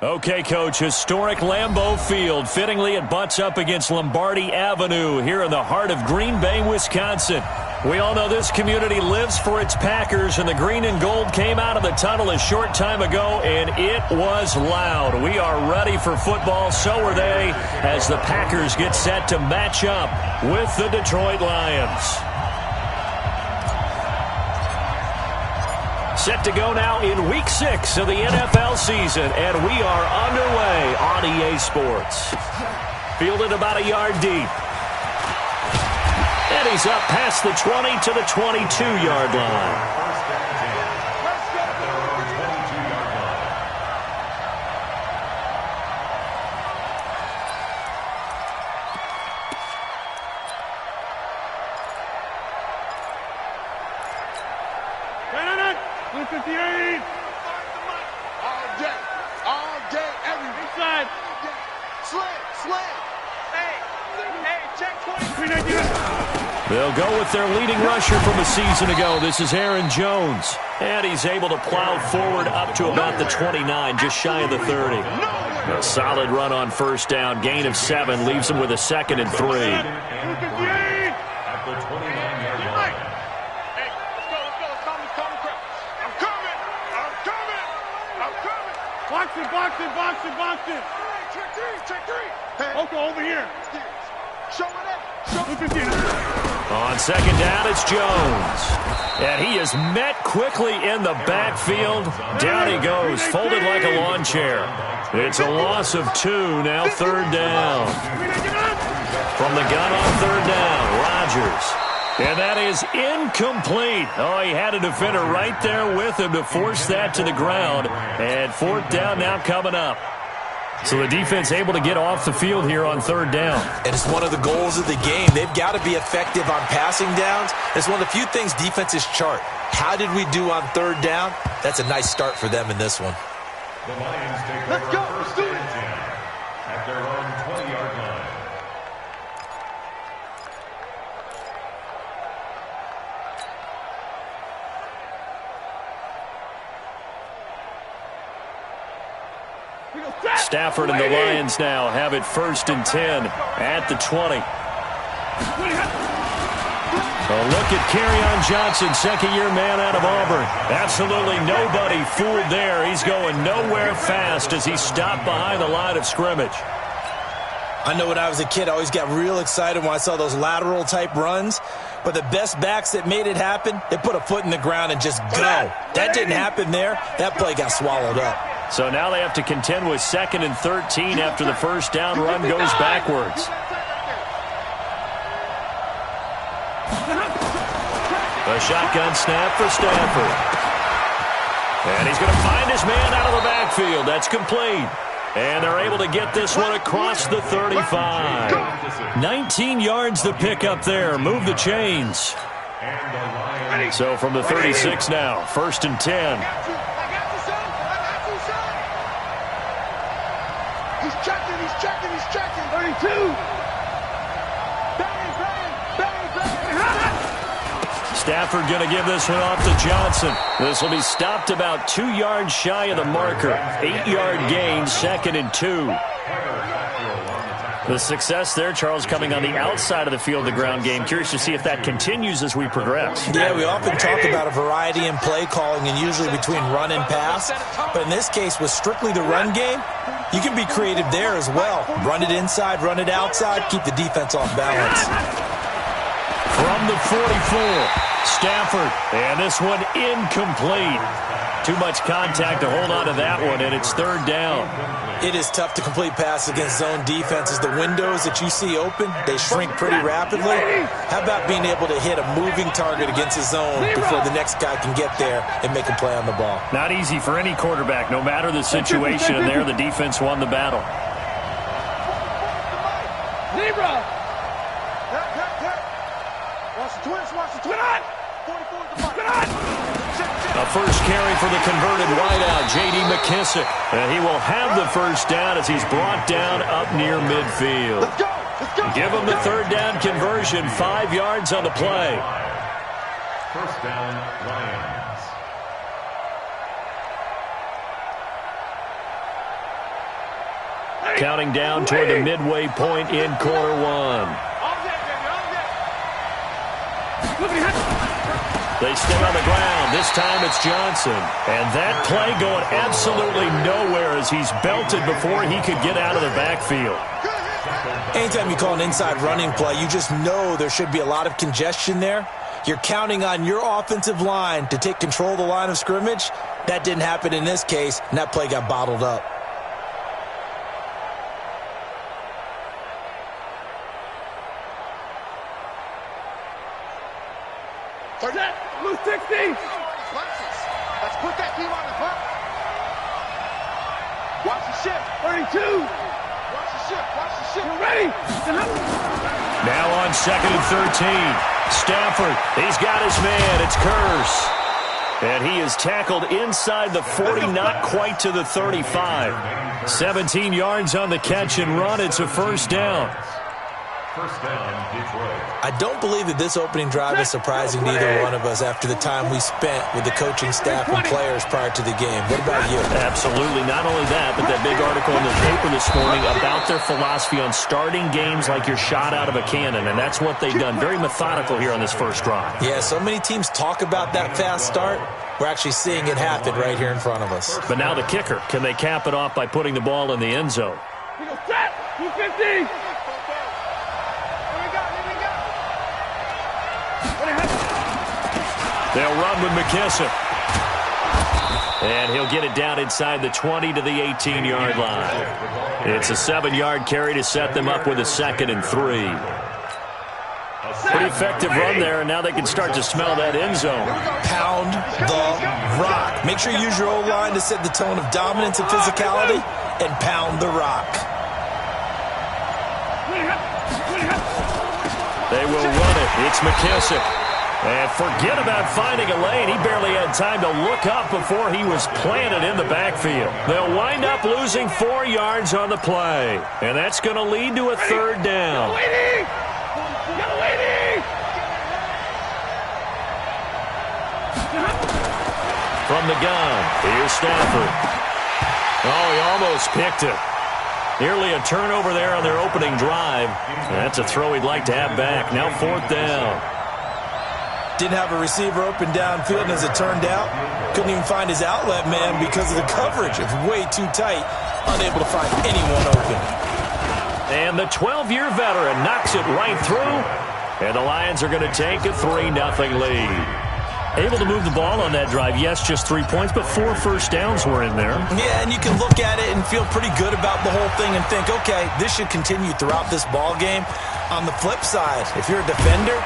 Okay, Coach, historic Lambeau Field. Fittingly, it butts up against Lombardi Avenue here in the heart of Green Bay, Wisconsin. We all know this community lives for its Packers, and the green and gold came out of the tunnel a short time ago, and it was loud. We are ready for football, so are they, as the Packers get set to match up with the Detroit Lions. Set to go now in Week 6 of the NFL season, and we are underway on EA Sports. Fielded about a yard deep. And he's up past the 20 to the 22-yard line. They'll go with their leading rusher from a season ago. This is Aaron Jones. And he's able to plow forward up to about the 29, just shy of the 30. A solid run on first down. Gain of 7 leaves him with a 2nd and 3. Box it. Check three. Okay, over here. Show it up. On second down, it's Jones. And he is met quickly in the backfield. Down he goes, folded like a lawn chair. It's a loss of 2, now third down. From the gun on third down, Rodgers. And that is incomplete. Oh, he had a defender right there with him to force that to the ground. And fourth down now coming up. So the defense able to get off the field here on third down. And it's one of the goals of the game. They've got to be effective on passing downs. It's one of the few things defenses chart. How did we do on third down? That's a nice start for them in this one. The Lions take Let's go. Let's do it. At their own 20-yard line. Stafford and the Lions now have it 1st and 10 at the 20. A look at Kerryon Johnson, second-year man out of Auburn. Absolutely nobody fooled there. He's going nowhere fast as he stopped behind the line of scrimmage. I know when I was a kid, I always got real excited when I saw those lateral-type runs. But the best backs that made it happen, they put a foot in the ground and just go. That didn't happen there. That play got swallowed up. So now they have to contend with 2nd and 13 after the first down run goes backwards. A shotgun snap for Stafford. And he's going to find his man out of the backfield. That's complete. And they're able to get this one across the 35. 19 yards to pick up there. Move the chains. So from the 36 now, 1st and 10. He's checking. 32. Stafford going to give this one off to Johnson. This will be stopped about 2 yards shy of the marker. 8-yard gain, 2nd and 2. The success there, Charles, coming on the outside of the field, the ground game. Curious to see if that continues as we progress. Yeah, we often talk about a variety in play calling and usually between run and pass. But in this case, with strictly the run game, you can be creative there as well. Run it inside, run it outside, keep the defense off balance. From the 44, Stafford, and this one incomplete. Too much contact to hold on to that one, and it's third down. It is tough to complete pass against zone defenses. The windows that you see open, they shrink pretty rapidly. How about being able to hit a moving target against a zone before the next guy can get there and make a play on the ball? Not easy for any quarterback, no matter the situation, and there the defense won the battle. Libra! Watch the twins, watch the twins! 44 at the mark. A first carry for the converted wideout, J.D. McKissick. And he will have the first down as he's brought down up near midfield. Let's go. Give him the third down conversion, 5 yards on the play. First down, Lions. Counting down toward the midway point in quarter one. They stay on the ground. This time it's Johnson. And that play going absolutely nowhere as he's belted before he could get out of the backfield. Anytime you call an inside running play, you just know there should be a lot of congestion there. You're counting on your offensive line to take control of the line of scrimmage. That didn't happen in this case, and that play got bottled up. Blue 60. Let's put that team on the front. Watch the shift. 32. Watch the shift. Watch the shift. We're ready. Now on 2nd and 13. Stafford, he's got his man. It's Curse. And he is tackled inside the 40, not quite to the 35. 17 yards on the catch and run. It's a first down. First down, Detroit. I don't believe that this opening drive is surprising to either one of us after the time we spent with the coaching staff and players prior to the game. What about you? Absolutely. Not only that, but that big article in the paper this morning about their philosophy on starting games like you're shot out of a cannon, and that's what they've done. Very methodical here on this first drive. Yeah, so many teams talk about that fast start. We're actually seeing it happen right here in front of us. But now the kicker. Can they cap it off by putting the ball in the end zone? We go set. 250. They'll run with McKissick. And he'll get it down inside the 20 to the 18-yard line. It's a 7-yard carry to set them up with a 2nd and 3. Pretty effective run there, and now they can start to smell that end zone. Pound the rock. Make sure you use your O-line to set the tone of dominance and physicality, and pound the rock. They will run it. It's McKissick. And forget about finding a lane. He barely had time to look up before he was planted in the backfield. They'll wind up losing 4 yards on the play. And that's going to lead to a 3rd down. From the gun, here's Stafford. Oh, he almost picked it. Nearly a turnover there on their opening drive. That's a throw he'd like to have back. Now 4th down. Didn't have a receiver open downfield, and as it turned out, couldn't even find his outlet man because of the coverage. It was way too tight, unable to find anyone open. And the 12-year veteran knocks it right through, and the Lions are going to take a 3-0 lead. Able to move the ball on that drive. Yes, just 3 points, but 4 first downs were in there. Yeah, and you can look at it and feel pretty good about the whole thing and think, okay, this should continue throughout this ball game. On the flip side, if you're a defender,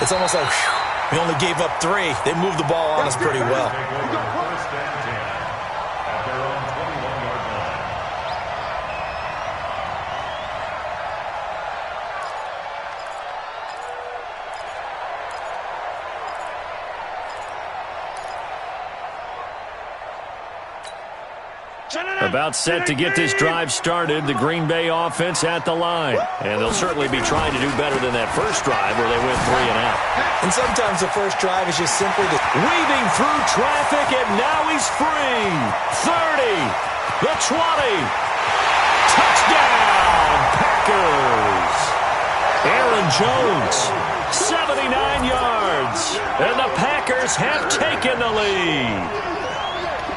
it's almost like, whew, we only gave up 3. They moved the ball on us pretty well. First and 10 at their own 21-yard line. About set to get this drive started, the Green Bay offense at the line. And they'll certainly be trying to do better than that first drive where they went 3 and out. And sometimes the first drive is just simply weaving through traffic, and now he's free. 30, the 20. Touchdown, Packers. Aaron Jones, 79 yards. And the Packers have taken the lead.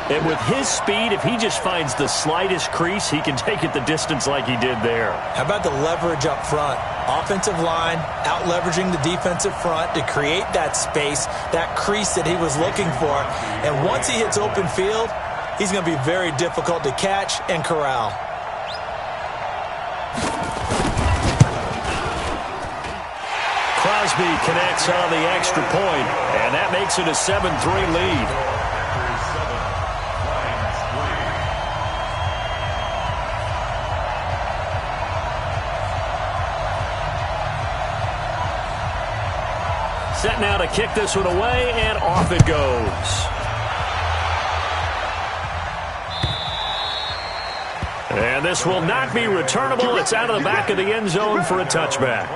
And with his speed, if he just finds the slightest crease, he can take it the distance like he did there. How about the leverage up front? Offensive line out-leveraging the defensive front to create that space, that crease that he was looking for. And once he hits open field, he's going to be very difficult to catch and corral. Crosby connects on the extra point, and that makes it a 7-3 lead. Set now to kick this one away, and off it goes. And this will not be returnable. It's out of the back of the end zone for a touchback.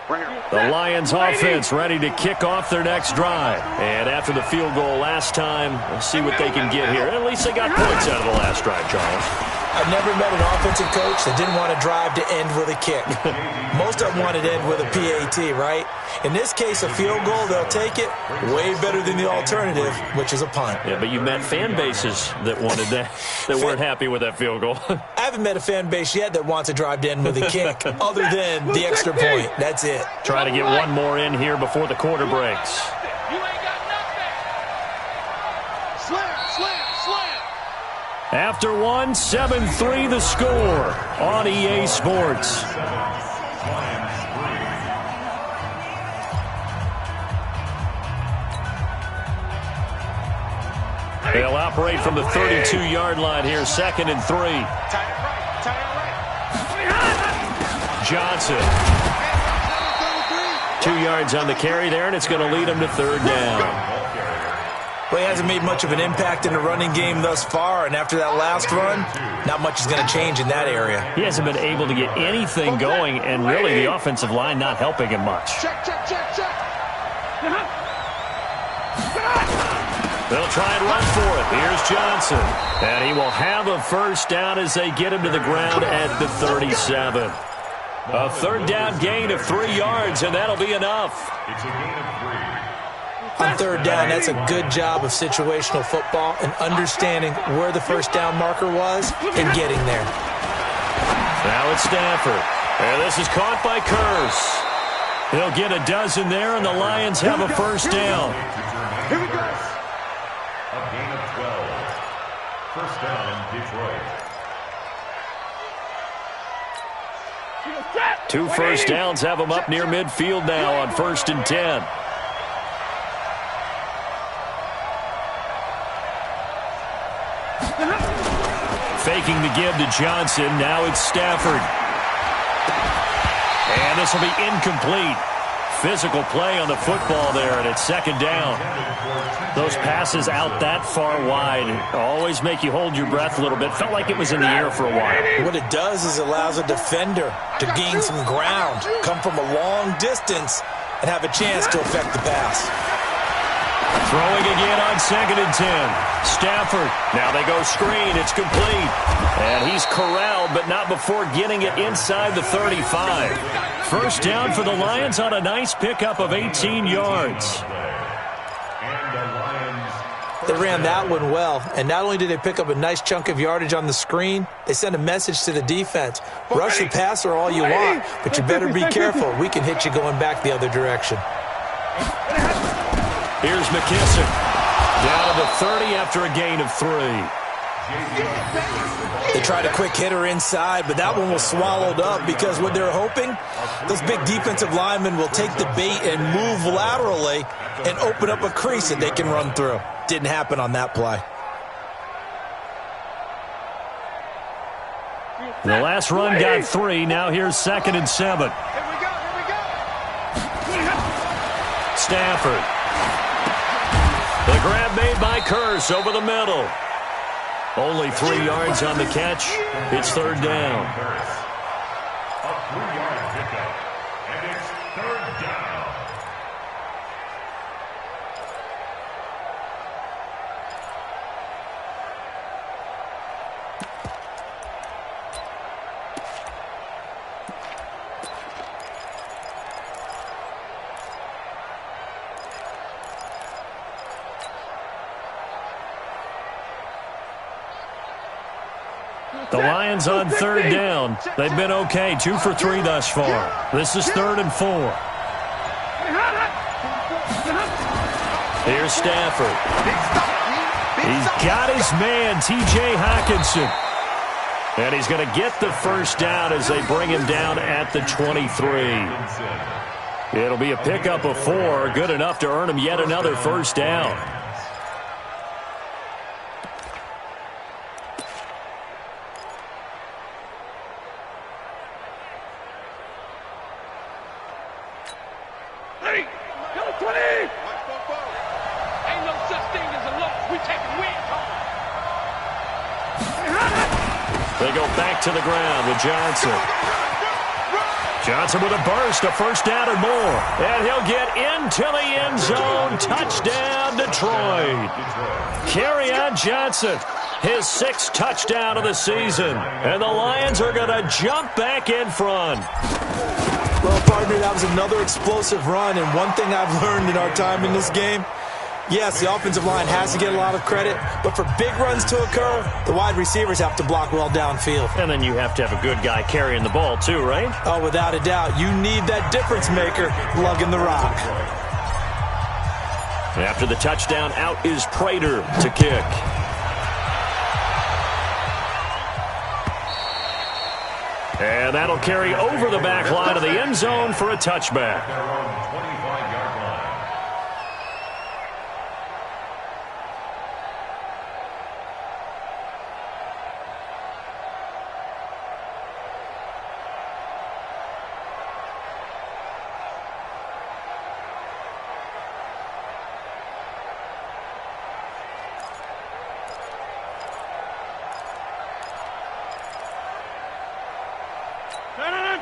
The Lions offense ready to kick off their next drive. And after the field goal last time, we'll see what they can get here. At least they got points out of the last drive, Charles. I've never met an offensive coach that didn't want to drive to end with a kick. Most of them wanted to end with a PAT, right? In this case, a field goal, they'll take it. Way better than the alternative, which is a punt. Yeah, but you met fan bases that wanted that, that weren't happy with that field goal. I haven't met a fan base yet that wants to drive to end with a kick, other than the extra point. That's it. Trying to get one more in here before the quarter breaks. You ain't got nothing. Slam, slam, slam. After one, 7-3 the score on EA Sports. They'll operate from the 32-yard line here, 2nd and 3. Johnson. 2 yards on the carry there, and it's going to lead him to 3rd down. Well, he hasn't made much of an impact in the running game thus far, and after that last run, not much is going to change in that area. He hasn't been able to get anything going, and really the offensive line not helping him much. Check, check, check, check. They'll try and run for it. Here's Johnson. And he will have a 1st down as they get him to the ground at the 37. A 3rd down gain of 3 yards, and that'll be enough. It's a gain of 3. On 3rd down, that's a good job of situational football and understanding where the 1st down marker was and getting there. Now it's Stafford. And this is caught by Curse. He'll get a dozen there, and the Lions have a 1st down. Here we go. A gain of 12. 1st down, Detroit. 2 1st downs have them up near midfield now on 1st and 10. Faking the give to Johnson. Now it's Stafford. And this will be incomplete. Physical play on the football there, and it's 2nd down. Those passes out that far wide always make you hold your breath a little bit. Felt like it was in the air for a while. What it does is allows a defender to gain some ground, come from a long distance, and have a chance to affect the pass. Throwing again on 2nd and 10. Stafford. Now they go screen. It's complete. And he's corralled, but not before getting it inside the 35. 1st down for the Lions on a nice pickup of 18 yards. They ran that one well, and not only did they pick up a nice chunk of yardage on the screen, they sent a message to the defense. Rush the passer all you want, but you better be careful. We can hit you going back the other direction. Here's McKissick. Down to the 30 after a gain of 3. They tried a quick hitter inside, but that one was swallowed up because what they're hoping, those big defensive linemen will take the bait and move laterally and open up a crease that they can run through. Didn't happen on that play. The last run got 3. Now here's 2nd and 7. Here we go, here we go. Stafford. The grab made by Curse over the middle. Only 3 yards on the catch. It's 3rd down. A 3-yard pickup, and it's 3rd down. The Lions on 3rd down. They've been okay. 2 for 3 thus far. This is 3rd and 4. Here's Stafford. He's got his man, T.J. Hockenson. And he's going to get the 1st down as they bring him down at the 23. It'll be a pickup of 4. Good enough to earn him yet another 1st down. They go back to the ground with Johnson. Johnson with a burst, a first down and more. And he'll get into the end zone. Touchdown, Detroit. Kerryon Johnson, his 6th touchdown of the season. And the Lions are going to jump back in front. Well, partner, that was another explosive run. And one thing I've learned in our time in this game, yes, the offensive line has to get a lot of credit, but for big runs to occur, the wide receivers have to block well downfield. And then you have to have a good guy carrying the ball too, right? Oh, without a doubt. You need that difference maker lugging the rock. After the touchdown, out is Prater to kick. And that'll carry over the back line of the end zone for a touchback. Their own 25-yard line.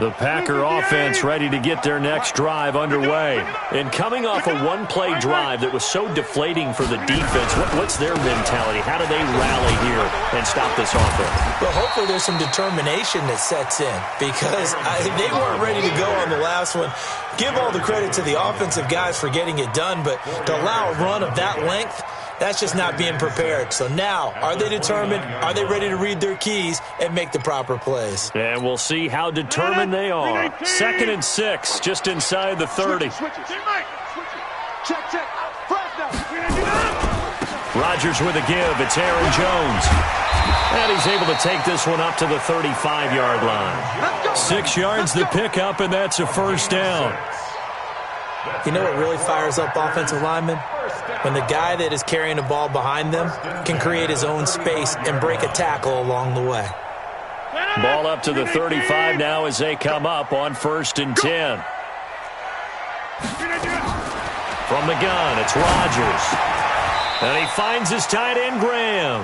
The Packer offense ready to get their next drive underway. And coming off a one-play drive that was so deflating for the defense, what's their mentality? How do they rally here and stop this offense? Well, hopefully there's some determination that sets in because they weren't ready to go on the last one. Give all the credit to the offensive guys for getting it done, but to allow a run of that length, that's just not being prepared. So now, are they determined? Are they ready to read their keys and make the proper plays? And we'll see how determined they are. 2nd and 6, just inside the 30. Rodgers with a give. It's Aaron Jones. And he's able to take this one up to the 35-yard line. 6 yards the pickup, and that's a first down. You know what really fires up offensive linemen? When the guy that is carrying the ball behind them can create his own space and break a tackle along the way. Ball up to the 35 now as they come up on 1st and 10. From the gun, it's Rodgers. And he finds his tight end, Graham.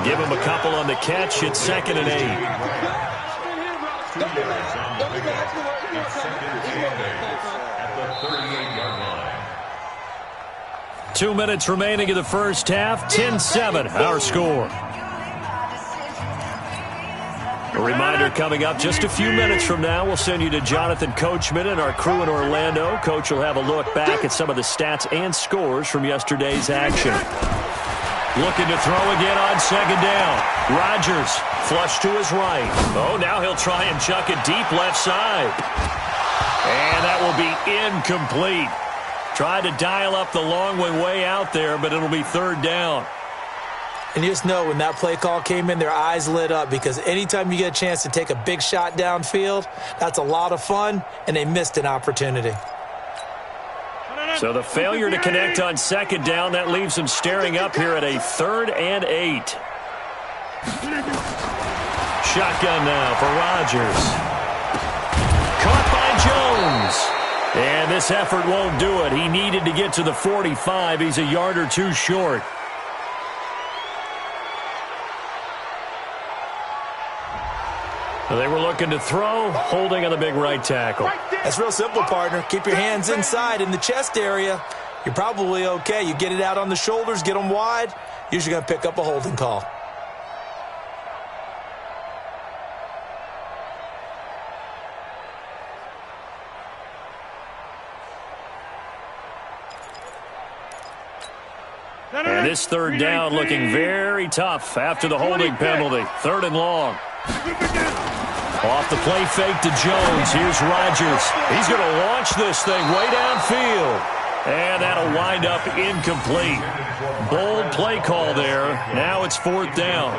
Give him a couple on the catch. It's 2nd and 8. 2 minutes remaining in the first half. 10-7, our score. A reminder coming up just a few minutes from now. We'll send you to Jonathan Coachman and our crew in Orlando. Coach will have a look back at some of the stats and scores from yesterday's action. Looking to throw again on 2nd down. Rodgers flush to his right. Oh, now he'll try and chuck it deep left side. And that will be incomplete. Tried to dial up the long way out there, but it'll be 3rd down. And you just know when that play call came in, their eyes lit up because anytime you get a chance to take a big shot downfield, that's a lot of fun, and they missed an opportunity. So the failure to connect on 2nd down, that leaves them staring up here at a 3rd and 8. Shotgun now for Rodgers. Caught by Jones. And this effort won't do it. He needed to get to the 45. He's a yard or two short. They were looking to throw, holding on the big right tackle. That's real simple, partner. Keep your hands inside in the chest area. You're probably okay. You get it out on the shoulders, get them wide. Usually going to pick up a holding call. And this 3rd down looking very tough after the holding penalty. 3rd and long. Off the play fake to Jones. Here's Rodgers. He's going to launch this thing way downfield. And that'll wind up incomplete. Bold play call there. Now it's 4th down.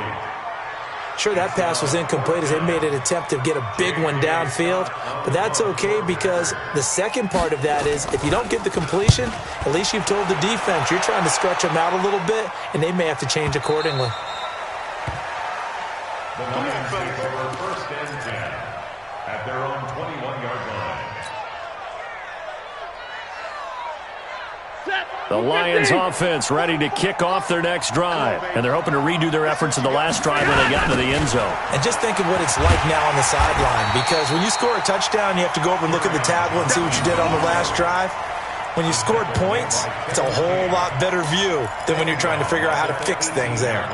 Sure, that pass was incomplete as they made an attempt to get a big one downfield. But that's okay because the second part of that is if you don't get the completion, at least you've told the defense you're trying to stretch them out a little bit, and they may have to change accordingly. The Lions take over 1st and 10 at their own 21-yard line. The Lions offense ready to kick off their next drive. And they're hoping to redo their efforts in the last drive when they got into the end zone. And just think of what it's like now on the sideline. Because when you score a touchdown, you have to go over and look at the tablet and see what you did on the last drive. When you scored points, it's a whole lot better view than when you're trying to figure out how to fix things there.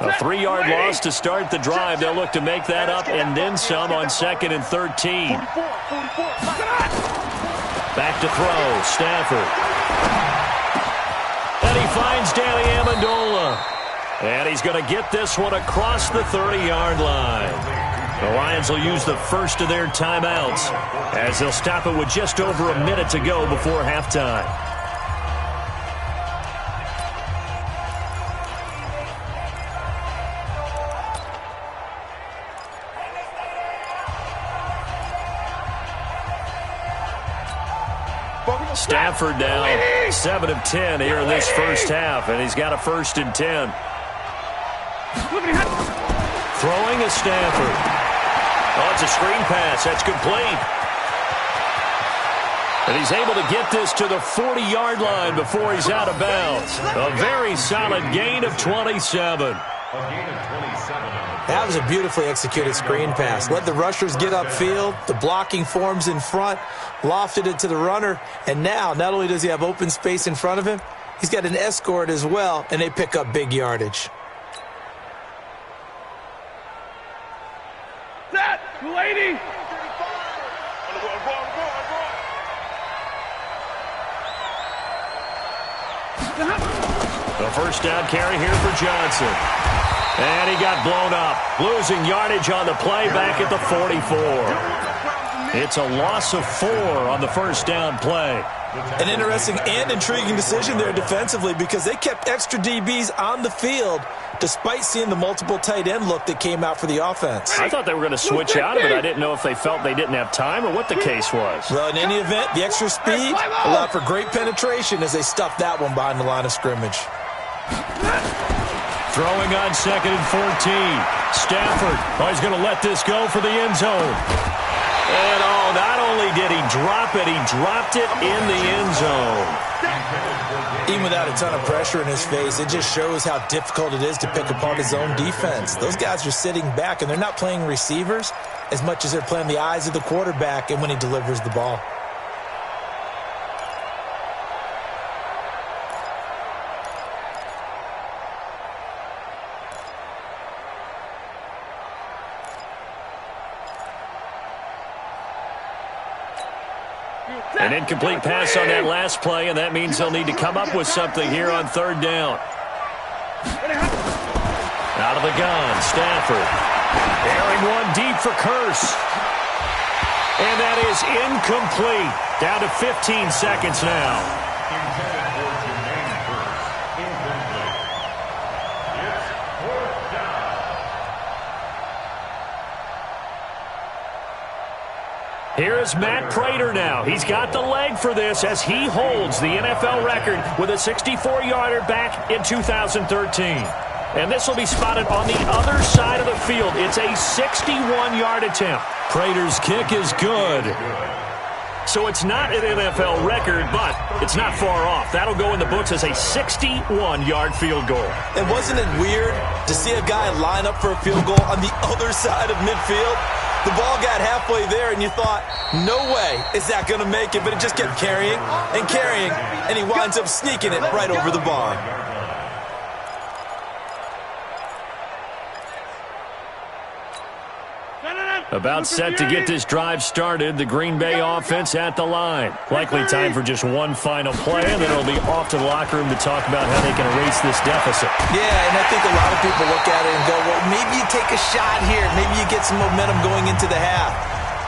A 3-yard loss to start the drive. They'll look to make that up and then some on 2nd and 13. Back to throw, Stafford. And he finds Danny Amendola. And he's going to get this one across the 30-yard line. The Lions will use the first of their timeouts as they'll stop it with just over a minute to go before halftime. Stafford now 7 of 10 here in this first half, and he's got a 1st and 10. Throwing is Stafford. Oh, it's a screen pass. That's complete. And he's able to get this to the 40-yard line before he's out of bounds. A very solid gain of 27. That was a beautifully executed screen pass. Let the rushers get upfield. The blocking forms in front. Lofted it to the runner. And now, not only does he have open space in front of him, he's got an escort as well, and they pick up big yardage. Set, lady. The first down carry here for Johnson. And he got blown up. Losing yardage on the play back at the 44. It's a loss of 4 on the first down play. An interesting and intriguing decision there defensively because they kept extra DBs on the field despite seeing the multiple tight end look that came out for the offense. I thought they were going to switch out of it. I didn't know if they felt they didn't have time or what the case was. Well, in any event, the extra speed allowed for great penetration as they stuffed that one behind the line of scrimmage. Throwing on 2nd and 14. Stafford, he's going to let this go for the end zone. And not only did he drop it, he dropped it in the end zone. Even without a ton of pressure in his face, it just shows how difficult it is to pick apart his own defense. Those guys are sitting back, and they're not playing receivers as much as they're playing the eyes of the quarterback and when he delivers the ball. An incomplete pass on that last play, and that means they'll need to come up with something here on 3rd down. Out of the gun, Stafford. Airing one deep for Curse. And that is incomplete. Down to 15 seconds now. Here's Matt Prater now. He's got the leg for this as he holds the NFL record with a 64-yarder back in 2013. And this will be spotted on the other side of the field. It's a 61-yard attempt. Prater's kick is good. So it's not an NFL record, but it's not far off. That'll go in the books as a 61-yard field goal. And wasn't it weird to see a guy line up for a field goal on the other side of midfield? The ball got halfway there, and you thought, no way is that going to make it, but it just kept carrying, and he winds up sneaking it right over the bar. About set to get this drive started, the Green Bay offense at the line. Likely time for just one final play, and then it'll be off to the locker room to talk about how they can erase this deficit. Yeah, and I think a lot of people look at it and go, well, maybe you take a shot here. Maybe you get some momentum going into the half.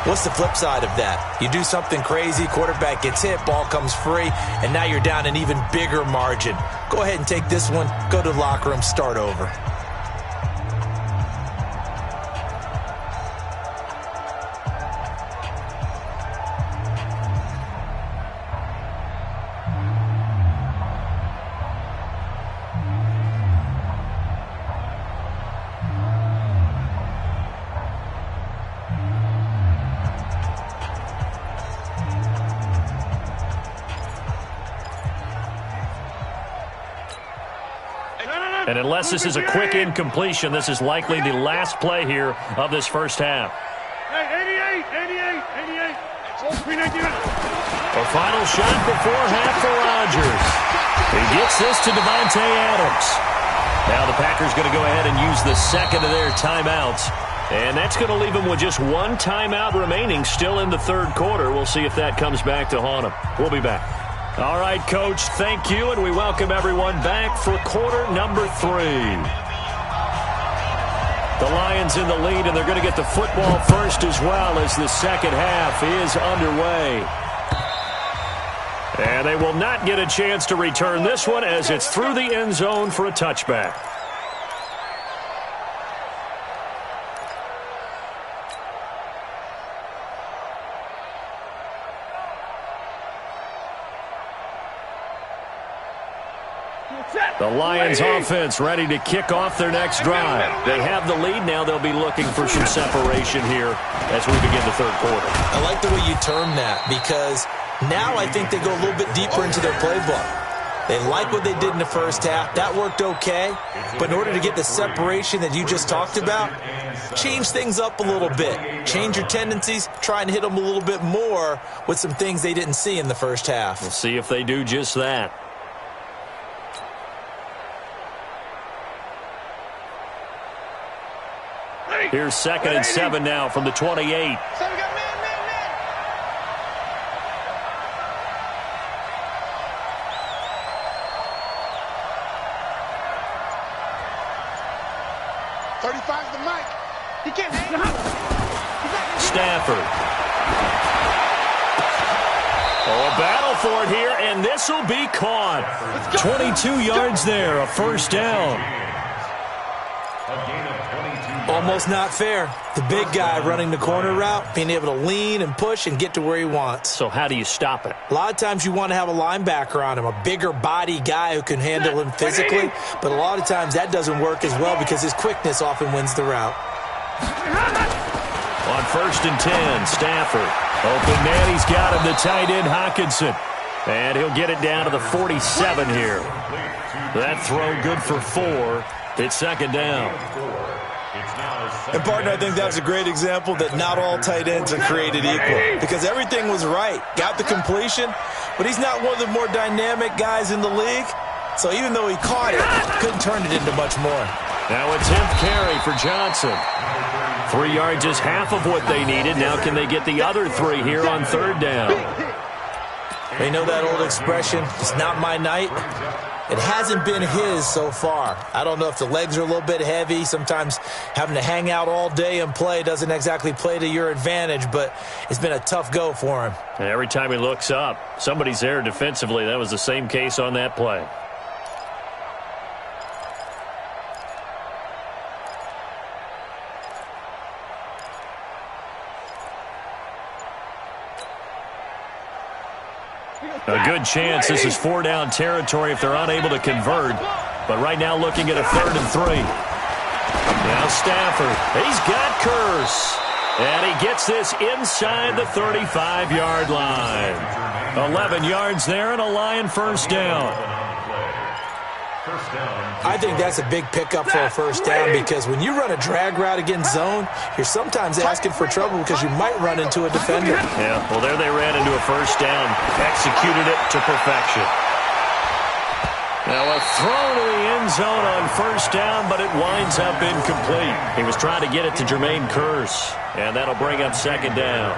What's the flip side of that? You do something crazy, quarterback gets hit, ball comes free, and now you're down an even bigger margin. Go ahead and take this one, go to the locker room, start over. And unless this is a quick incompletion, this is likely the last play here of this first half. Hey, 88. A final shot before half for Rodgers. He gets this to Devontae Adams. Now the Packers going to go ahead and use the second of their timeouts. And that's going to leave them with just one timeout remaining still in the third quarter. We'll see if that comes back to haunt them. We'll be back. All right, Coach, thank you, and we welcome everyone back for quarter number 3. The Lions in the lead, and they're going to get the football first as well as the second half is underway. And they will not get a chance to return this one as it's through the end zone for a touchback. The Lions offense ready to kick off their next drive. They have the lead now. They'll be looking for some separation here as we begin the third quarter. I like the way you term that because now I think they go a little bit deeper into their playbook. They like what they did in the first half. That worked okay. But in order to get the separation that you just talked about, change things up a little bit. Change your tendencies. Try and hit them a little bit more with some things they didn't see in the first half. We'll see if they do just that. Here's 2nd and 7 now from the 28. So we got man. 35's the mic. He can't hang on. Stafford. Oh, a battle for it here, and this will be caught. 22 yards there, a first down. Almost not fair. The big guy running the corner route, being able to lean and push and get to where he wants. So how do you stop it? A lot of times you want to have a linebacker on him, a bigger body guy who can handle him physically, but a lot of times that doesn't work as well because his quickness often wins the route. On 1st and 10, Stafford. Open man, he's got him, the tight end, Hockenson. And he'll get it down to the 47 here. That throw good for 4. It's 2nd down. And, partner, I think that's a great example that not all tight ends are created equal because everything was right. Got the completion, but he's not one of the more dynamic guys in the league. So even though he caught it, couldn't turn it into much more. Now a 10th carry for Johnson. 3 yards is half of what they needed. Now can they get the other 3 here on 3rd down? They know that old expression, it's not my night. It hasn't been his so far. I don't know if the legs are a little bit heavy. Sometimes having to hang out all day and play doesn't exactly play to your advantage, but it's been a tough go for him. And every time he looks up, somebody's there defensively. That was the same case on that play. A good chance this is 4-down territory if they're unable to convert. But right now looking at a 3rd and 3. Now Stafford, he's got Curse. And he gets this inside the 35-yard line. 11 yards there and a Lion first down. I think that's a big pickup for a first down because when you run a drag route against zone, you're sometimes asking for trouble because you might run into a defender. Yeah, well, there they ran into a first down. Executed it to perfection. Now a throw to the end zone on first down, but it winds up incomplete. He was trying to get it to Jermaine Kearse, and that'll bring up 2nd down.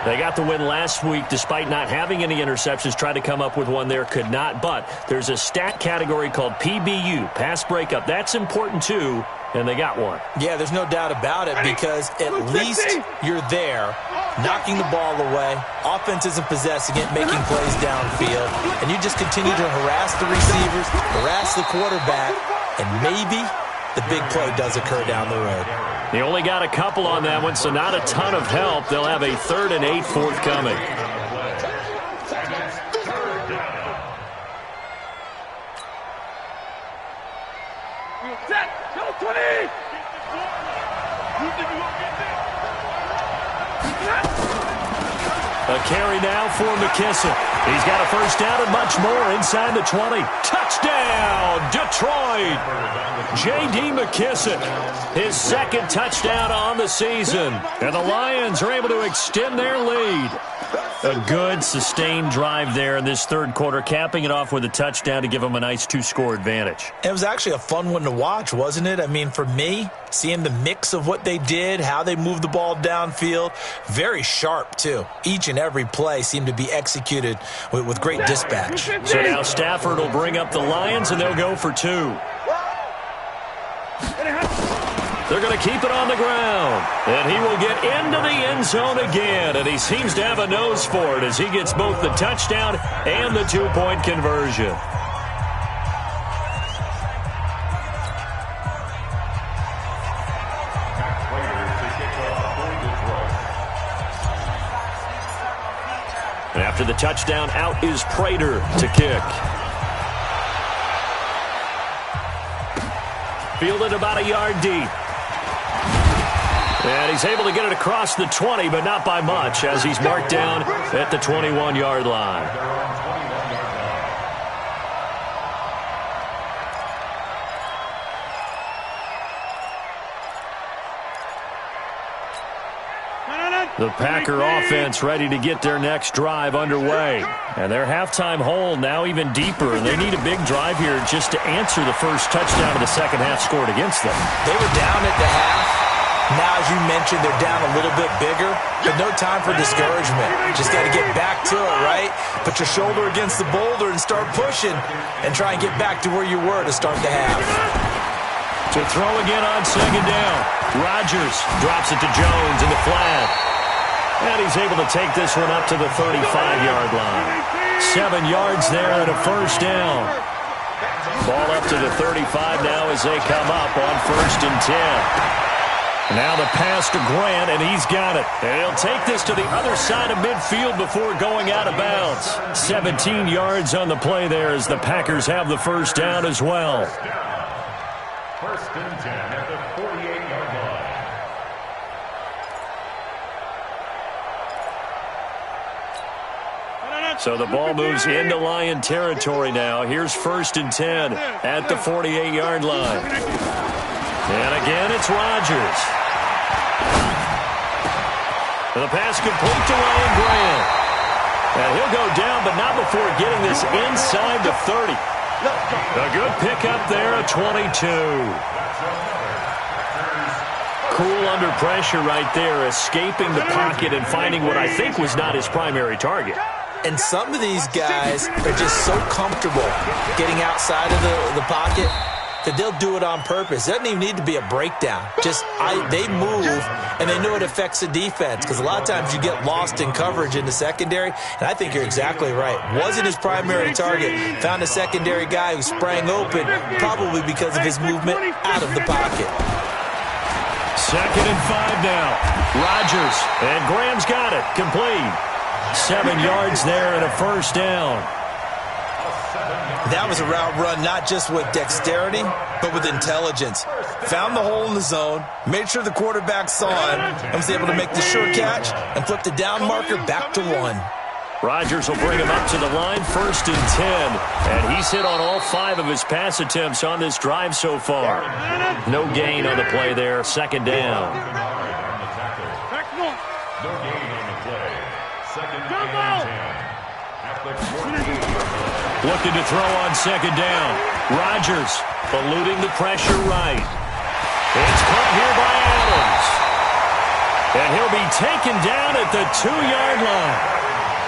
They got the win last week despite not having any interceptions. Tried to come up with one there, could not. But there's a stat category called PBU, pass breakup. That's important too, and they got one. Yeah, there's no doubt about it because at least you're there, knocking the ball away. Offense isn't possessing it, making plays downfield. And you just continue to harass the receivers, harass the quarterback, and maybe the big play does occur down the road. They only got a couple on that one, so not a ton of help. They'll have a 3rd and 8 forthcoming. A carry now for McKissick. He's got a first down and much more inside the 20. Touchdown, Detroit! J.D. McKissick, his second touchdown on the season. And the Lions are able to extend their lead. A good, sustained drive there in this third quarter, capping it off with a touchdown to give them a nice two-score advantage. It was actually a fun one to watch, wasn't it? I mean, for me, seeing the mix of what they did, how they moved the ball downfield, very sharp, too. Each and every play seemed to be executed with great dispatch. So now Stafford will bring up the Lions, and they'll go for two. They're going to keep it on the ground. And he will get into the end zone again. And he seems to have a nose for it as he gets both the touchdown and the two-point conversion. And after the touchdown, out is Prater to kick. Fielded about a yard deep. And he's able to get it across the 20, but not by much, as he's marked down at the 21-yard line. The Packer offense ready to get their next drive underway. And their halftime hole now even deeper, and they need a big drive here just to answer the first touchdown of the second half scored against them. They were down at the half. Now, as you mentioned, they're down a little bit bigger, but no time for discouragement. Just got to get back to it, right? Put your shoulder against the boulder and start pushing and try and get back to where you were to start the half. To throw again on second down. Rodgers drops it to Jones in the flat. And he's able to take this one up to the 35-yard line. 7 yards there and a first down. Ball up to the 35 now as they come up on 1st and 10. Now the pass to Grant, and he's got it. And he'll take this to the other side of midfield before going out of bounds. 17 yards on the play there as the Packers have the first down as well. 1st and 10 at the 48-yard line. So the ball moves into Lion territory now. Here's 1st and 10 at the 48-yard line. And again, it's Rodgers. The pass complete to Ryan Grant. And he'll go down, but not before getting this inside the 30. A good pickup there at 22. Cool under pressure right there, escaping the pocket and finding what I think was not his primary target. And some of these guys are just so comfortable getting outside of the pocket that they'll do it on purpose. It doesn't even need to be a breakdown. They move, and they know it affects the defense, because a lot of times you get lost in coverage in the secondary, and I think you're exactly right. Wasn't his primary target. Found a secondary guy who sprang open, probably because of his movement out of the pocket. 2nd and 5 now. Rodgers, and Graham's got it. Complete. 7 yards there and a first down. That was a route run not just with dexterity, but with intelligence. Found the hole in the zone, made sure the quarterback saw him, and was able to make the sure catch and flip the down marker back to 1. Rodgers will bring him up to the line, 1st and 10. And he's hit on all 5 of his pass attempts on this drive so far. No gain on the play there, 2nd down. No gain on the play. 2nd and 10. At the 14. Looking to throw on 2nd down. Rodgers eluding the pressure right. It's caught here by Adams. And he'll be taken down at the 2-yard line.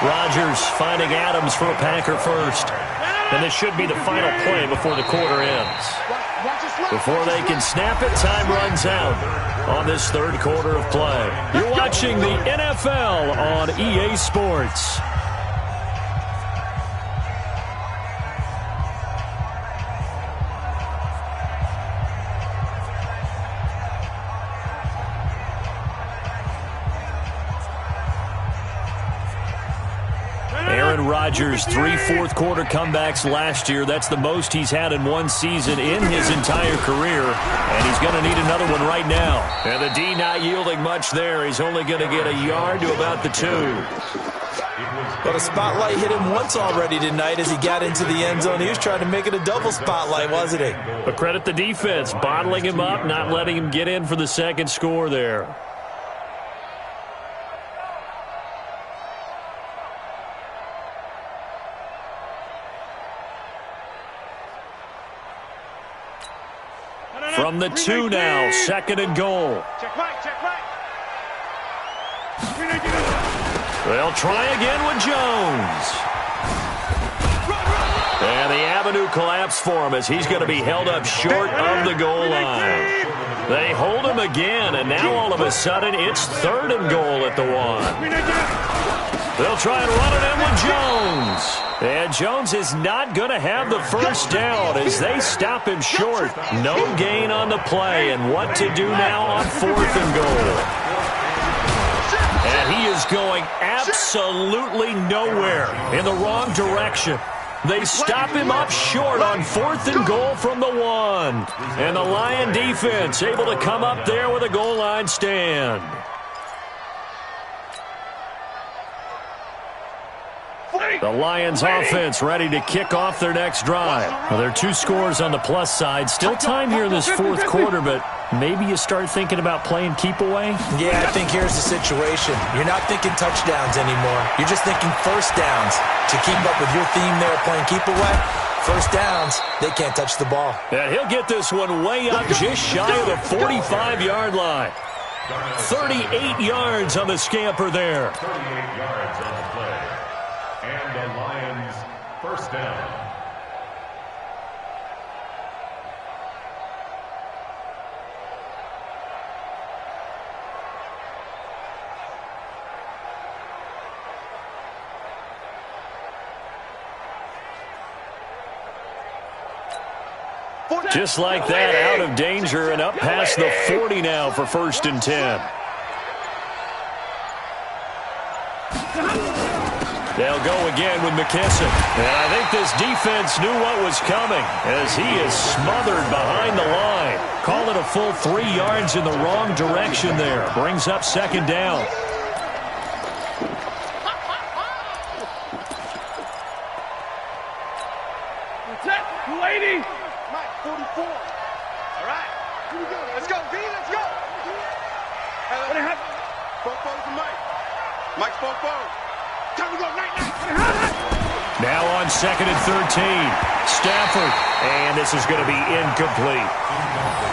Rodgers finding Adams for a Packer first. And this should be the final play before the quarter ends. Before they can snap it, time runs out on this third quarter of play. You're watching the NFL on EA Sports. Rodgers, 3 fourth-quarter comebacks last year. That's the most he's had in one season in his entire career. And he's going to need another one right now. And the D not yielding much there. He's only going to get a yard to about the 2. But a spotlight hit him once already tonight as he got into the end zone. He was trying to make it a double spotlight, wasn't he? But credit the defense, bottling him up, not letting him get in for the second score there. From the 2 now, 2nd and goal. Check right, check right. They'll try again with Jones. And the avenue collapsed for him as he's going to be held up short of the goal line. They hold him again, and now all of a sudden it's 3rd and goal at the 1. They'll try and run it in with Jones. And Jones is not going to have the first down as they stop him short. No gain on the play, and what to do now on 4th and goal. And he is going absolutely nowhere, in the wrong direction. They stop him up short on 4th and goal from the 1. And the Lion defense able to come up there with a goal line stand. The Lions offense ready to kick off their next drive. Well, there are 2 scores on the plus side. Still time here in this 4th quarter, but maybe you start thinking about playing keep away? Yeah, I think here's the situation. You're not thinking touchdowns anymore. You're just thinking first downs. To keep up with your theme there playing keep away, first downs, they can't touch the ball. And he'll get this one way up just shy of the 45-yard line. 38 yards on the scamper there. 38 yards on the play. And the Lions first down. Just like that, out of danger and up past the 40 now for 1st and 10. They'll go again with McKissick. And I think this defense knew what was coming as he is smothered behind the line. Call it a full 3 yards in the wrong direction there. Brings up 2nd down. That's it. 280. Mike, 44. All right. Here we go. Let's go, D. Let's go. What happened? Fofo to Mike. Mike's Fofo. Time to go. Night. Now on 2nd and 13. Stafford. And this is going to be incomplete.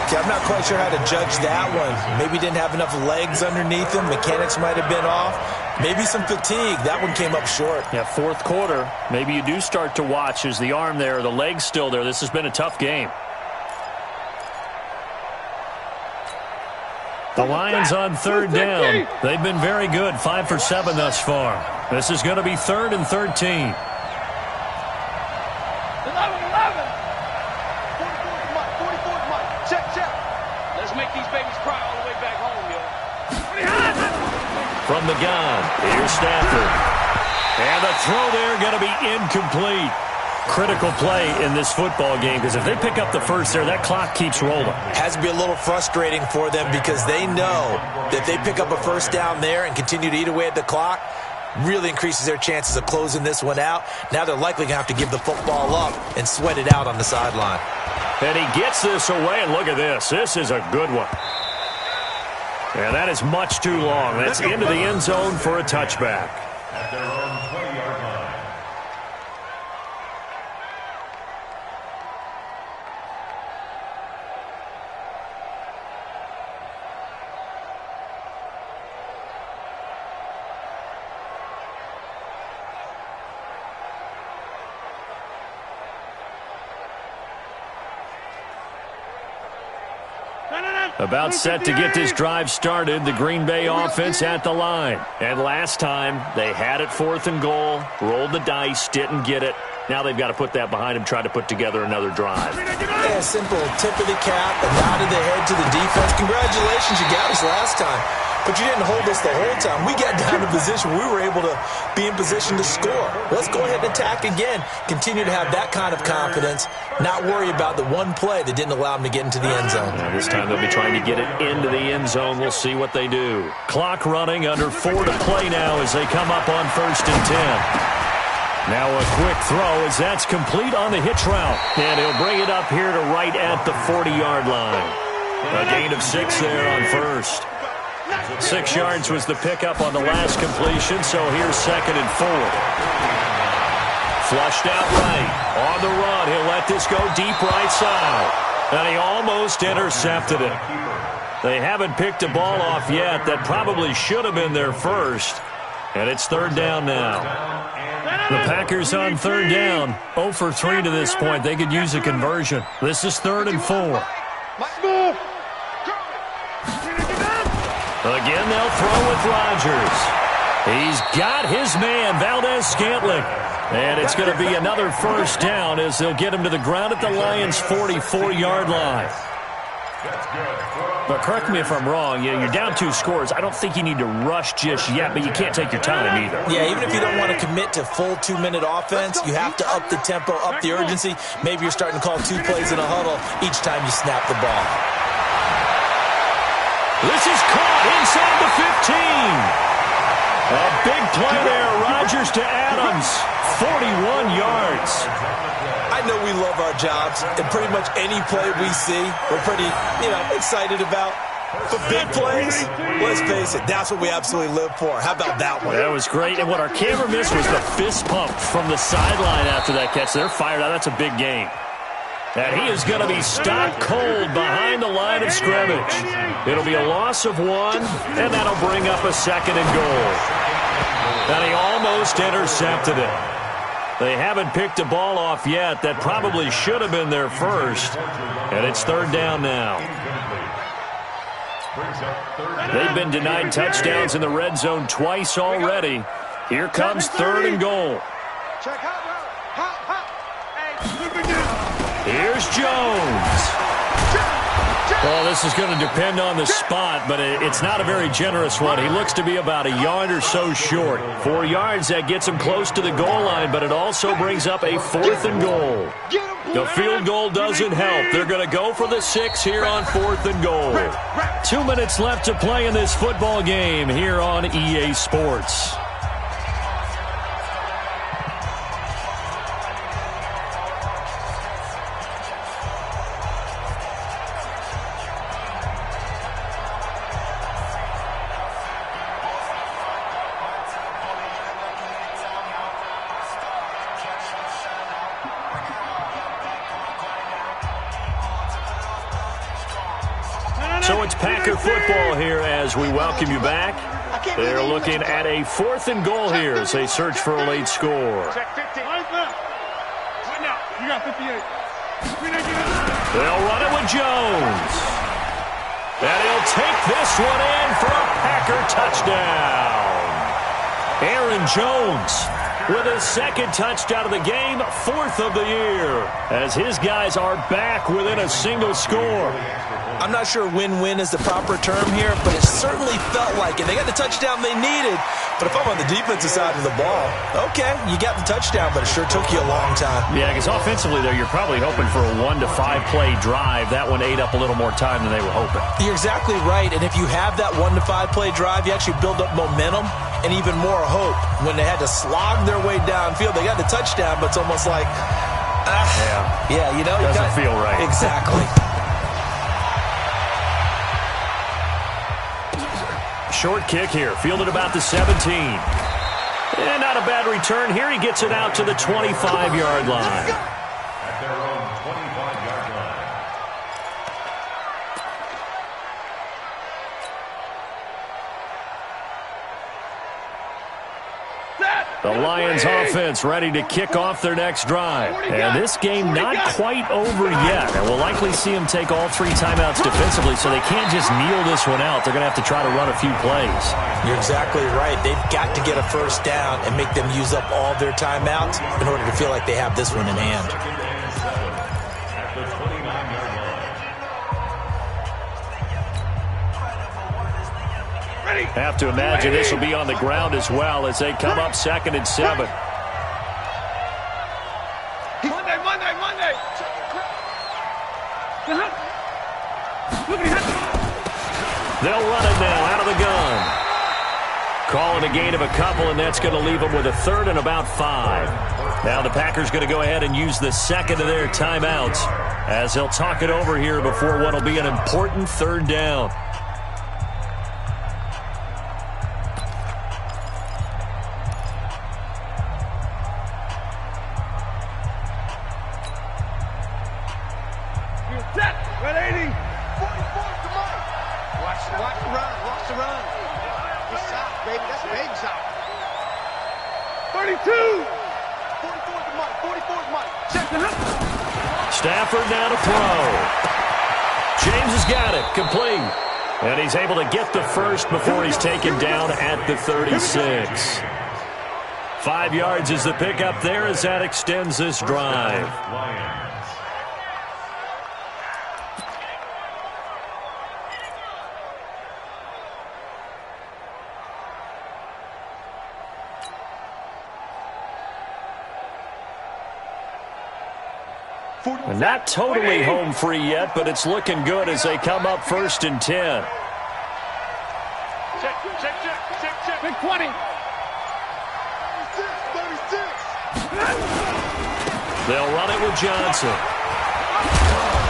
Okay, I'm not quite sure how to judge that one. Maybe didn't have enough legs underneath him. Mechanics might have been off. Maybe some fatigue. That one came up short. Yeah, 4th quarter. Maybe you do start to watch. Is the arm there, the leg's still there? This has been a tough game. The Lions on 3rd down. They've been very good, 5 for 7 thus far. This is going to be 3rd and 13. 11. 44 Mike. Check. Let's make these babies cry all the way back home, yo. From the gun, here's Stafford. And the throw there going to be incomplete. Critical play in this football game because if they pick up the first there, that clock keeps rolling. Has to be a little frustrating for them because they know that they pick up a first down there and continue to eat away at the clock, really increases their chances of closing this one out. Now they're likely going to have to give the football up and sweat it out on the sideline. And he gets this away, and look at this. This is a good one. And that is much too long. That's into the end zone for a touchback. At their own 20-yard line. About set to get this drive started, the Green Bay offense at the line. And last time, they had it 4th and goal, rolled the dice, didn't get it. Now they've got to put that behind them, try to put together another drive. Yeah, simple tip of the cap, a nod of the head to the defense. Congratulations, you got us last time. but you didn't hold us the whole time. We got down to position. We were able to be in position to score. Let's go ahead and attack again. Continue to have that kind of confidence, not worry about the one play that didn't allow them to get into the end zone. Now this time they'll be trying to get it into the end zone. We'll see what they do. Clock running, under 4 to play now as they come up on 1st and 10. Now a quick throw as that's complete on the hitch route. And he'll bring it up here to right at the 40-yard line. A gain of 6 there on 1st. 6 yards was the pickup on the last completion, so here's 2nd and 4. Flushed out right. On the run, he'll let this go deep right side. And he almost intercepted it. They haven't picked a ball off yet. That probably should have been their first. And it's 3rd down now. The Packers on 3rd down. 0 for 3 to this point. They could use a conversion. This is 3rd and 4. Again, they'll throw with Rodgers. He's got his man, Valdez-Scantling. And it's going to be another 1st down as they'll get him to the ground at the Lions' 44-yard line. But correct me if I'm wrong, you're down 2 scores. I don't think you need to rush just yet, but you can't take your time either. Yeah, even if you don't want to commit to full 2-minute offense, you have to up the tempo, up the urgency. Maybe you're starting to call 2 plays in a huddle each time you snap the ball. This is caught inside the 15. A big play there. Rodgers to Adams. 41 yards. I know we love our jobs, and pretty much any play we see, we're pretty, excited about. But big plays, let's face it, that's what we absolutely live for. How about that one? That was great. And what our camera missed was the fist pump from the sideline after that catch. They're fired out. That's a big game. And he is going to be stopped cold behind the line of scrimmage. It'll be a loss of 1, and that'll bring up a 2nd and goal. And he almost intercepted it. They haven't picked a ball off yet. That probably should have been their first. And it's 3rd down now. They've been denied touchdowns in the red zone twice already. Here comes 3rd and goal. Here's Jones. Well, this is going to depend on the spot, but it's not a very generous one. He looks to be about a yard or so short. 4 yards, that gets him close to the goal line, but it also brings up a 4th and goal. The field goal doesn't help. They're going to go for the 6 here on 4th and goal. 2 minutes left to play in this football game here on EA Sports. So it's Packer football here as we welcome you back. They're looking at a 4th and goal here as they search for a late score. They'll run it with Jones. And he'll take this one in for a Packer touchdown. Aaron Jones with his 2nd touchdown of the game, 4th of the year, as his guys are back within a single score. I'm not sure win-win is the proper term here, but it certainly felt like it. They got the touchdown they needed, but if I'm on the defensive side of the ball, okay, you got the touchdown, but it sure took you a long time. Yeah, because offensively, though, you're probably hoping for a 1 to 5 play drive. That one ate up a little more time than they were hoping. You're exactly right, and if you have that 1 to 5 play drive, you actually build up momentum and even more hope. When they had to slog their way downfield, they got the touchdown, but it's almost like, doesn't feel right. Exactly. Short kick here, fielded about the 17. And not a bad return here. He gets it out to the 25-yard line. At their own 25-yard line. The Lions offense ready to kick off their next drive. And this game not quite over yet. And we'll likely see them take all 3 timeouts defensively, so they can't just kneel this one out. They're going to have to try to run a few plays. You're exactly right. They've got to get a 1st down and make them use up all their timeouts in order to feel like they have this one in hand. At the 29-yard line. Have to imagine this will be on the ground as well as they come up 2nd and 7. Monday. They'll run it now out of the gun. Calling a gain of a couple, and that's going to leave them with a 3rd and about 5. Now the Packers going to go ahead and use the 2nd of their timeouts as they'll talk it over here before what will be an important 3rd down. Set. 180. 44 to Mike. Watch the run. It's out, baby. That's baby out. 32. 44 to Mike. 44 to Mike. Check. Stafford now to throw. James has got it. Complete. And he's able to get the first before he's taken down at the 36. 5 yards is the pickup there as that extends this drive. And not totally home free yet, but it's looking good as they come up 1st and 10. Check. Big 20. 36. They'll run it with Johnson.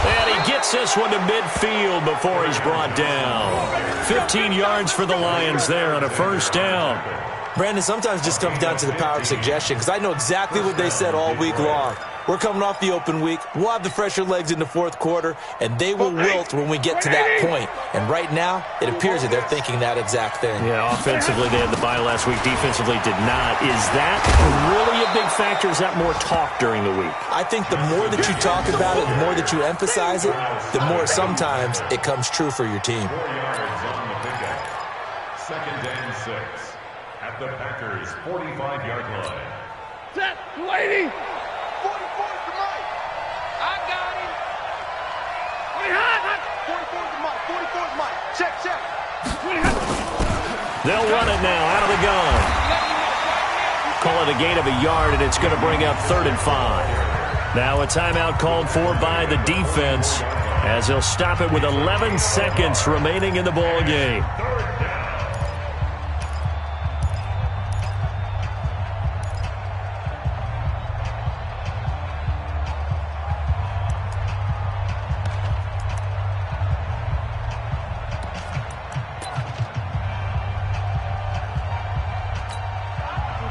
And he gets this one to midfield before he's brought down. 15 yards for the Lions there on a 1st down. Brandon, sometimes it just comes down to the power of suggestion, because I know exactly what they said all week long. We're coming off the open week. We'll have the fresher legs in the 4th quarter, and they will wilt when we get to that point. And right now, it appears that they're thinking that exact thing. Yeah, offensively, they had the bye last week. Defensively, did not. Is that really a big factor? Is that more talk during the week? I think the more that you talk about it, the more that you emphasize it, the more sometimes it comes true for your team. 4 yards on the pickup. 2nd and 6 at the Packers' 45-yard line. Set. 280. 44 to Mike. I got him. 44 to Mike. 44 to Mike. Check. They'll run it now out of the gun. Call it a gain of a yard, and it's going to bring up 3rd and 5. Now a timeout called for by the defense as they'll stop it with 11 seconds remaining in the ball game.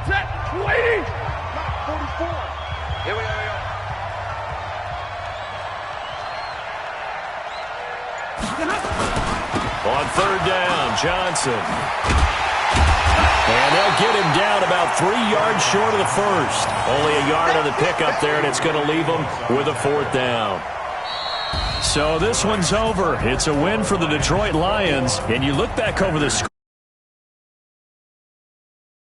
Set. 280. 44. Here we go. On 3rd down, Johnson. And they'll get him down about 3 yards short of the 1st. Only a yard on the pickup there, and it's going to leave him with a 4th down. So this one's over. It's a win for the Detroit Lions, and you look back over the score.